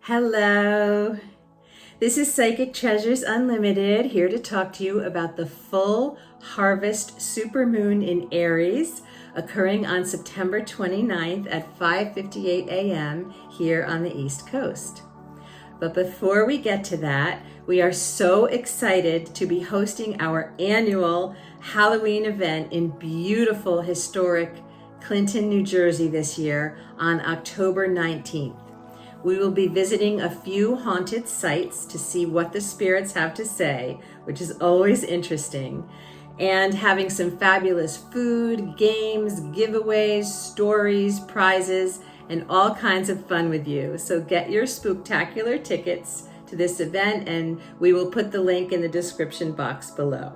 Hello, this is Psychic Treasures Unlimited, here to talk to you about the full harvest supermoon in Aries occurring on September 29th at 5:58 a.m. here on the East Coast. But before we get to that, we are so excited to be hosting our annual Halloween event in beautiful, historic Clinton, New Jersey this year on October 19th. We will be visiting a few haunted sites to see what the spirits have to say, which is always interesting, and having some fabulous food, games, giveaways, stories, prizes, and all kinds of fun with you. So get your Spooktacular tickets to this event, and we will put the link in the description box below.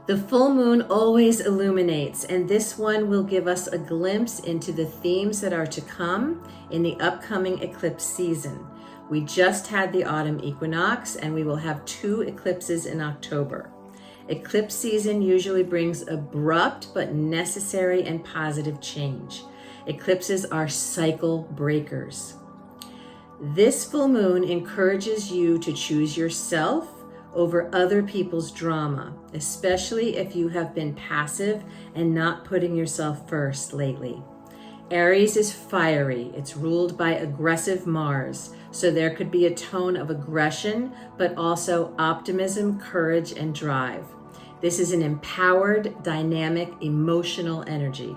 The full moon always illuminates, and this one will give us a glimpse into the themes that are to come in the upcoming eclipse season. We just had the autumn equinox, and we will have 2 eclipses in October. Eclipse season usually brings abrupt but necessary and positive change. Eclipses are cycle breakers. This full moon encourages you to choose yourself over other people's drama, especially if you have been passive and not putting yourself first lately. Aries is fiery. It's ruled by aggressive Mars, so there could be a tone of aggression, but also optimism, courage, and drive. This is an empowered, dynamic, emotional energy.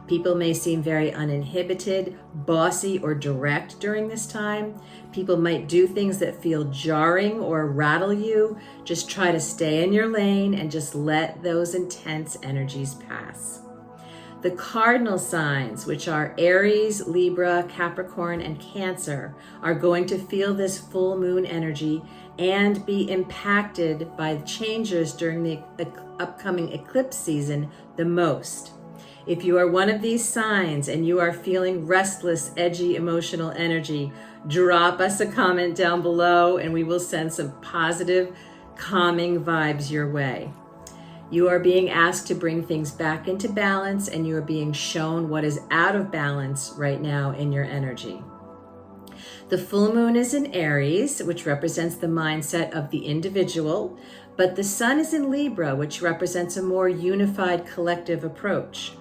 People may seem very uninhibited, bossy, or direct during this time. People might do things that feel jarring or rattle you. Just try to stay in your lane and just let those intense energies pass. The cardinal signs, which are Aries, Libra, Capricorn, and Cancer, are going to feel this full moon energy and be impacted by the changes during the upcoming eclipse season the most. If you are one of these signs and you are feeling restless, edgy, emotional energy, drop us a comment down below and we will send some positive, calming vibes your way. You are being asked to bring things back into balance, and you are being shown what is out of balance right now in your energy. The full moon is in Aries, which represents the mindset of the individual, but the sun is in Libra, which represents a more unified collective approach.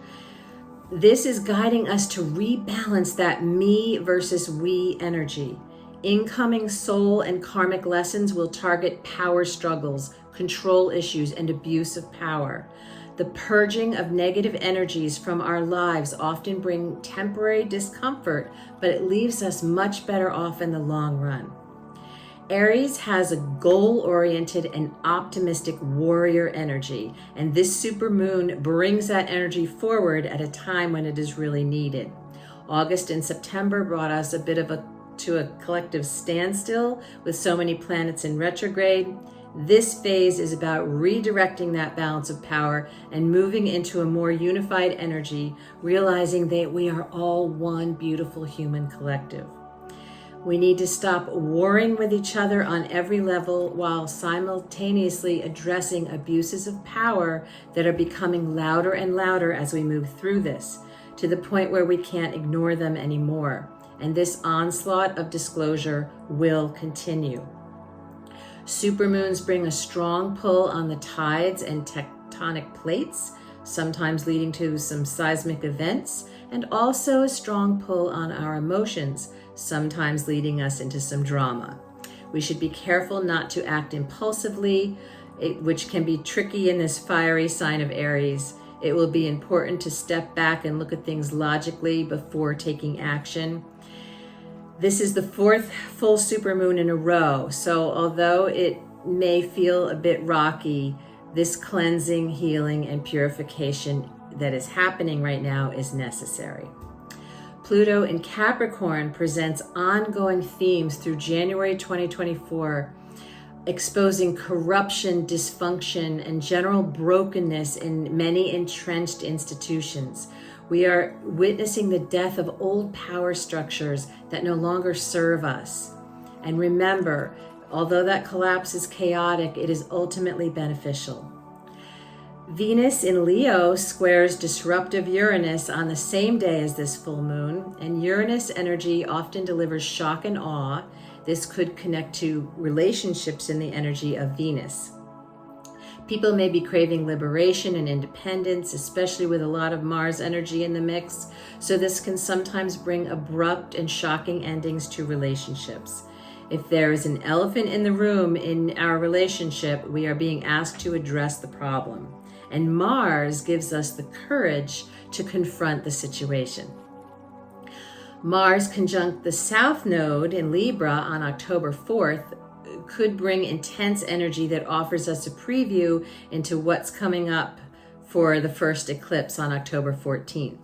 This is guiding us to rebalance that me versus we energy. Incoming soul and karmic lessons will target power struggles, control issues, and abuse of power. The purging of negative energies from our lives often bring temporary discomfort, but it leaves us much better off in the long run. Aries has a goal-oriented and optimistic warrior energy, and this supermoon brings that energy forward at a time when it is really needed. August and September brought us a bit of a collective standstill with so many planets in retrograde. This phase is about redirecting that balance of power and moving into a more unified energy, realizing that we are all one beautiful human collective. We need to stop warring with each other on every level while simultaneously addressing abuses of power that are becoming louder and louder as we move through this, to the point where we can't ignore them anymore. And this onslaught of disclosure will continue. Supermoons bring a strong pull on the tides and tectonic plates, sometimes leading to some seismic events, and also a strong pull on our emotions, sometimes leading us into some drama. We should be careful not to act impulsively, which can be tricky in this fiery sign of Aries. It will be important to step back and look at things logically before taking action. This is the 4th full supermoon in a row, so although it may feel a bit rocky, this cleansing, healing, and purification that is happening right now is necessary. Pluto in Capricorn presents ongoing themes through January 2024, exposing corruption, dysfunction, and general brokenness in many entrenched institutions. We are witnessing the death of old power structures that no longer serve us. And remember, although that collapse is chaotic, it is ultimately beneficial. Venus in Leo squares disruptive Uranus on the same day as this full moon, and Uranus energy often delivers shock and awe. This could connect to relationships in the energy of Venus. People may be craving liberation and independence, especially with a lot of Mars energy in the mix, so this can sometimes bring abrupt and shocking endings to relationships. If there is an elephant in the room in our relationship, we are being asked to address the problem. And Mars gives us the courage to confront the situation. Mars conjunct the South Node in Libra on October 4th could bring intense energy that offers us a preview into what's coming up for the first eclipse on October 14th.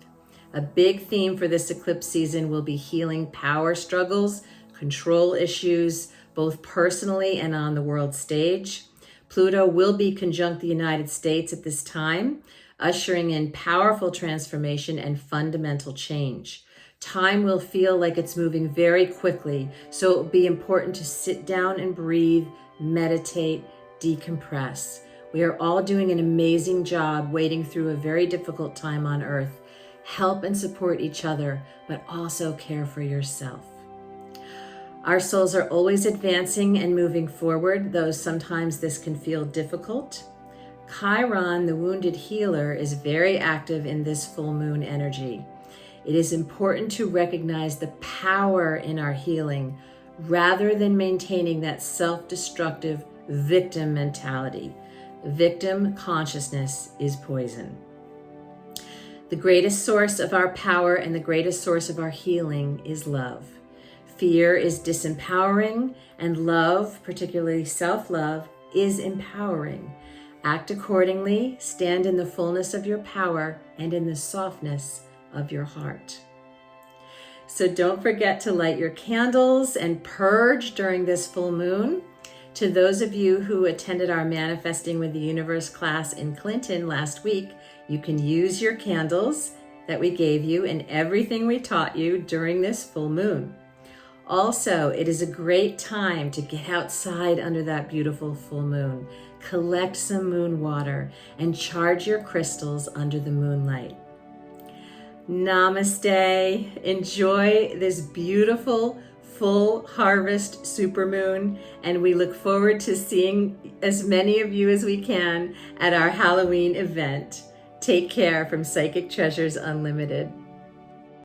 A big theme for this eclipse season will be healing power struggles, control issues, both personally and on the world stage. Pluto will be conjunct the United States at this time, ushering in powerful transformation and fundamental change. Time will feel like it's moving very quickly, so it will be important to sit down and breathe, meditate, decompress. We are all doing an amazing job wading through a very difficult time on Earth. Help and support each other, but also care for yourself. Our souls are always advancing and moving forward, though sometimes this can feel difficult. Chiron, the wounded healer, is very active in this full moon energy. It is important to recognize the power in our healing rather than maintaining that self-destructive victim mentality. Victim consciousness is poison. The greatest source of our power and the greatest source of our healing is love. Fear is disempowering, and love, particularly self-love, is empowering. Act accordingly, stand in the fullness of your power and in the softness of your heart. So don't forget to light your candles and purge during this full moon. To those of you who attended our Manifesting with the Universe class in Clinton last week, you can use your candles that we gave you and everything we taught you during this full moon. Also, it is a great time to get outside under that beautiful full moon, collect some moon water, and charge your crystals under the moonlight. Namaste. Enjoy this beautiful full harvest supermoon, and we look forward to seeing as many of you as we can at our Halloween event. Take care from Psychic Treasures Unlimited.